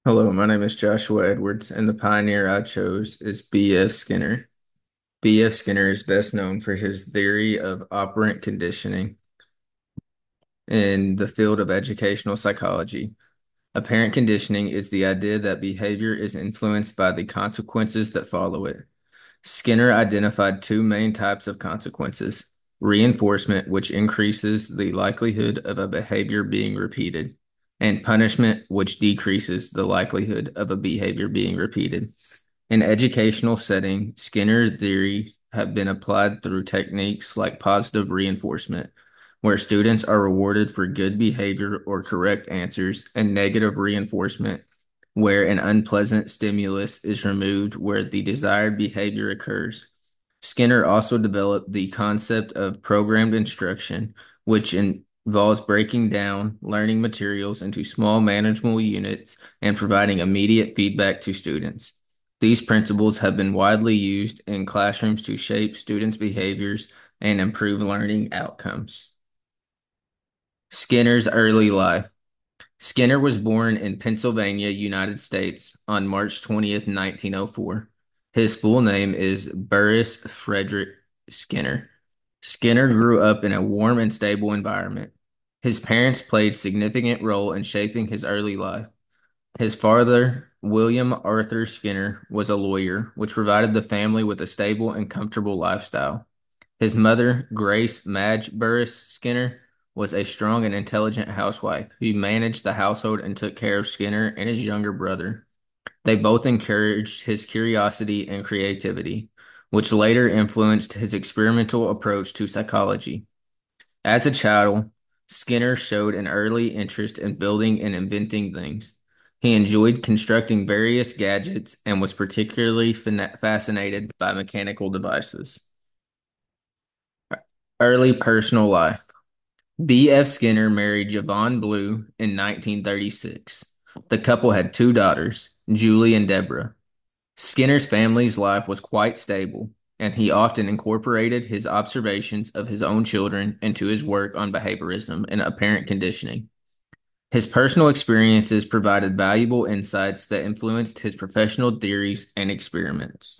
Hello, my name is Joshua Edwards, and the pioneer I chose is B.F. Skinner. B.F. Skinner is best known for his theory of operant conditioning in the field of educational psychology. Apparent conditioning is the idea that behavior is influenced by the consequences that follow it. Skinner identified two main types of consequences: reinforcement, which increases the likelihood of a behavior being repeated, and punishment, which decreases the likelihood of a behavior being repeated. In educational setting, Skinner theories have been applied through techniques like positive reinforcement, where students are rewarded for good behavior or correct answers, and negative reinforcement, where an unpleasant stimulus is removed where the desired behavior occurs. Skinner also developed the concept of programmed instruction, which involves breaking down learning materials into small manageable units and providing immediate feedback to students. These principles have been widely used in classrooms to shape students' behaviors and improve learning outcomes. Skinner's early life. Skinner was born in Pennsylvania, United States on March 20th, 1904. His full name is Burris Frederick Skinner. Skinner grew up in a warm and stable environment. His parents played significant role in shaping his early life. His father, William Arthur Skinner, was a lawyer, which provided the family with a stable and comfortable lifestyle. His mother, Grace Madge Burris Skinner, was a strong and intelligent housewife who managed the household and took care of Skinner and his younger brother. They both encouraged his curiosity and creativity, which later influenced his experimental approach to psychology. As a child, Skinner showed an early interest in building and inventing things. He enjoyed constructing various gadgets and was particularly fascinated by mechanical devices. Early personal life. B.F. Skinner married Yvonne Blue in 1936. The couple had two daughters, Julie and Deborah. Skinner's family's life was quite stable, and he often incorporated his observations of his own children into his work on behaviorism and apparent conditioning. His personal experiences provided valuable insights that influenced his professional theories and experiments.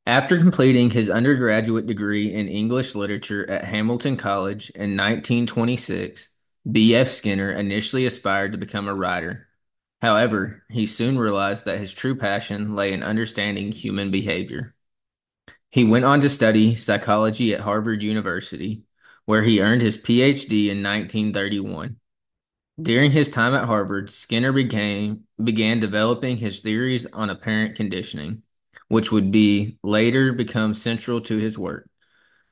After completing his undergraduate degree in English literature at Hamilton College in 1926, B.F. Skinner initially aspired to become a writer. However, he soon realized that his true passion lay in understanding human behavior. He went on to study psychology at Harvard University, where he earned his PhD in 1931. During his time at Harvard, Skinner began developing his theories on apparent conditioning, which would be later become central to his work.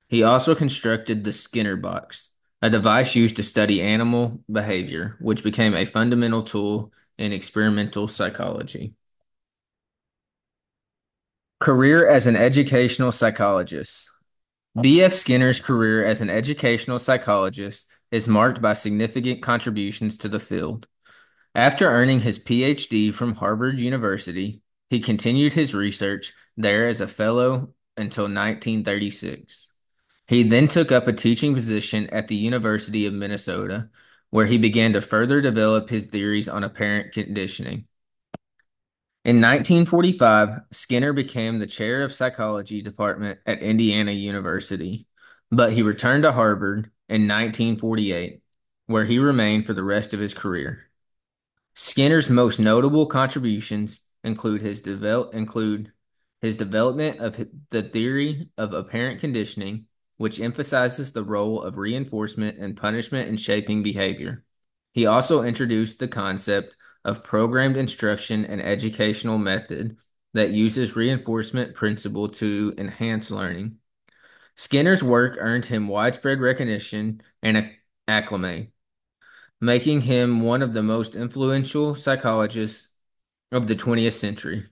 He also constructed the Skinner box, a device used to study animal behavior, which became a fundamental tool in experimental psychology. Career as an educational psychologist. B.F. Skinner's career as an educational psychologist is marked by significant contributions to the field. After earning his PhD from Harvard University, he continued his research there as a fellow until 1936. He then took up a teaching position at the University of Minnesota, where he began to further develop his theories on apparent conditioning. In 1945, Skinner became the chair of psychology department at Indiana University, but he returned to Harvard in 1948, where he remained for the rest of his career. Skinner's most notable contributions include his development of the theory of apparent conditioning, which emphasizes the role of reinforcement and punishment in shaping behavior. He also introduced the concept of programmed instruction and educational method that uses reinforcement principle to enhance learning. Skinner's work earned him widespread recognition and acclaim, making him one of the most influential psychologists of the 20th century.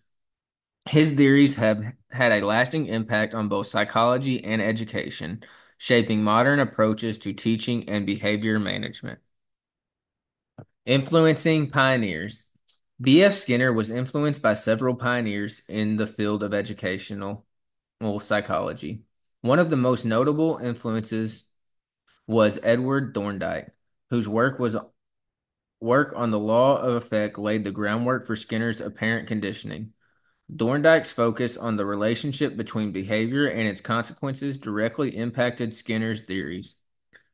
His theories have had a lasting impact on both psychology and education, shaping modern approaches to teaching and behavior management. Influencing pioneers. B.F. Skinner was influenced by several pioneers in the field of educational psychology. One of the most notable influences was Edward Thorndike, whose work work on the law of effect laid the groundwork for Skinner's apparent conditioning. Thorndike's focus on the relationship between behavior and its consequences directly impacted Skinner's theories.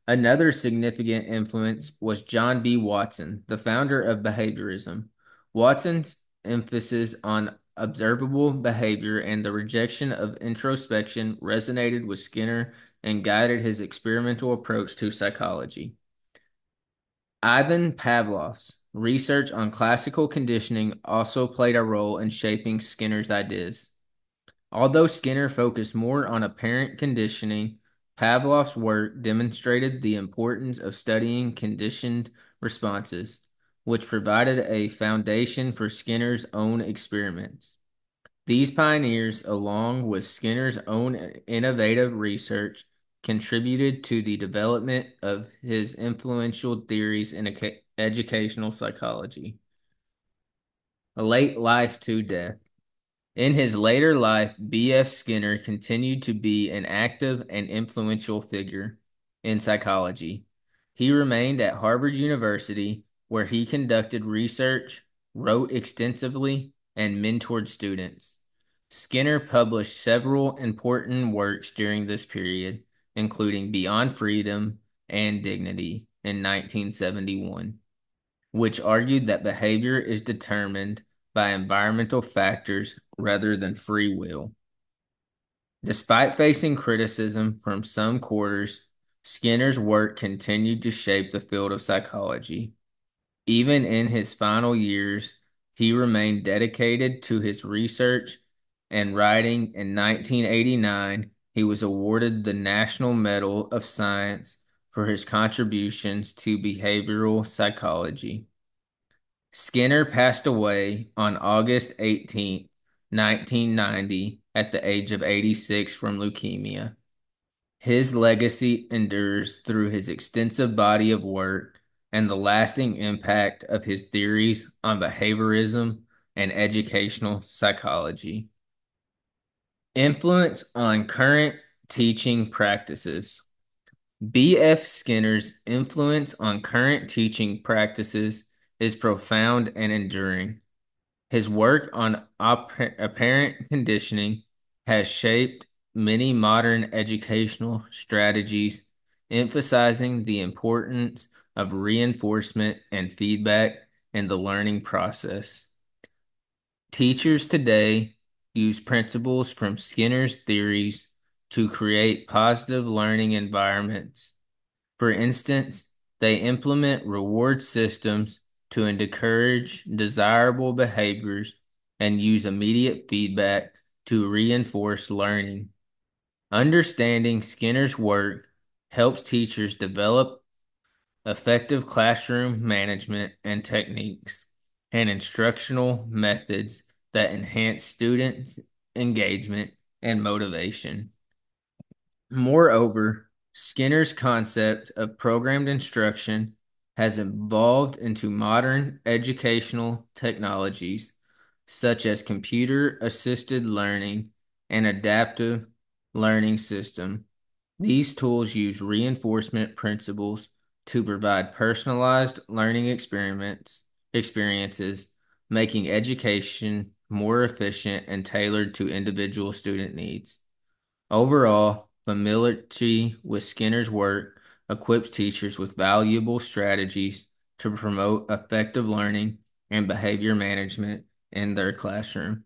Another significant influence was John B. Watson, the founder of behaviorism. Watson's emphasis on observable behavior and the rejection of introspection resonated with Skinner and guided his experimental approach to psychology. Ivan Pavlov's research on classical conditioning also played a role in shaping Skinner's ideas. Although Skinner focused more on apparent conditioning, Pavlov's work demonstrated the importance of studying conditioned responses, which provided a foundation for Skinner's own experiments. These pioneers, along with Skinner's own innovative research, contributed to the development of his influential theories in educational psychology. A late life to death. In his later life, B.F. Skinner continued to be an active and influential figure in psychology. He remained at Harvard University, where he conducted research, wrote extensively, and mentored students. Skinner published several important works during this period, including Beyond Freedom and Dignity in 1971, which argued that behavior is determined by environmental factors rather than free will. Despite facing criticism from some quarters, Skinner's work continued to shape the field of psychology. Even in his final years, he remained dedicated to his research and writing. In 1989, he was awarded the National Medal of Science for his contributions to behavioral psychology. Skinner passed away on August 18, 1990, at the age of 86 from leukemia. His legacy endures through his extensive body of work and the lasting impact of his theories on behaviorism and educational psychology. Influence on current teaching practices. B.F. Skinner's influence on current teaching practices is profound and enduring. His work on apparent conditioning has shaped many modern educational strategies, emphasizing the importance of reinforcement and feedback in the learning process. Teachers today use principles from Skinner's theories to create positive learning environments. For instance, they implement reward systems to encourage desirable behaviors and use immediate feedback to reinforce learning. Understanding Skinner's work helps teachers develop effective classroom management and techniques and instructional methods that enhance students' engagement and motivation. Moreover, Skinner's concept of programmed instruction has evolved into modern educational technologies such as computer-assisted learning and adaptive learning system. These tools use reinforcement principles to provide personalized learning experiences, making education more efficient and tailored to individual student needs. Overall, familiarity with Skinner's work equips teachers with valuable strategies to promote effective learning and behavior management in their classroom.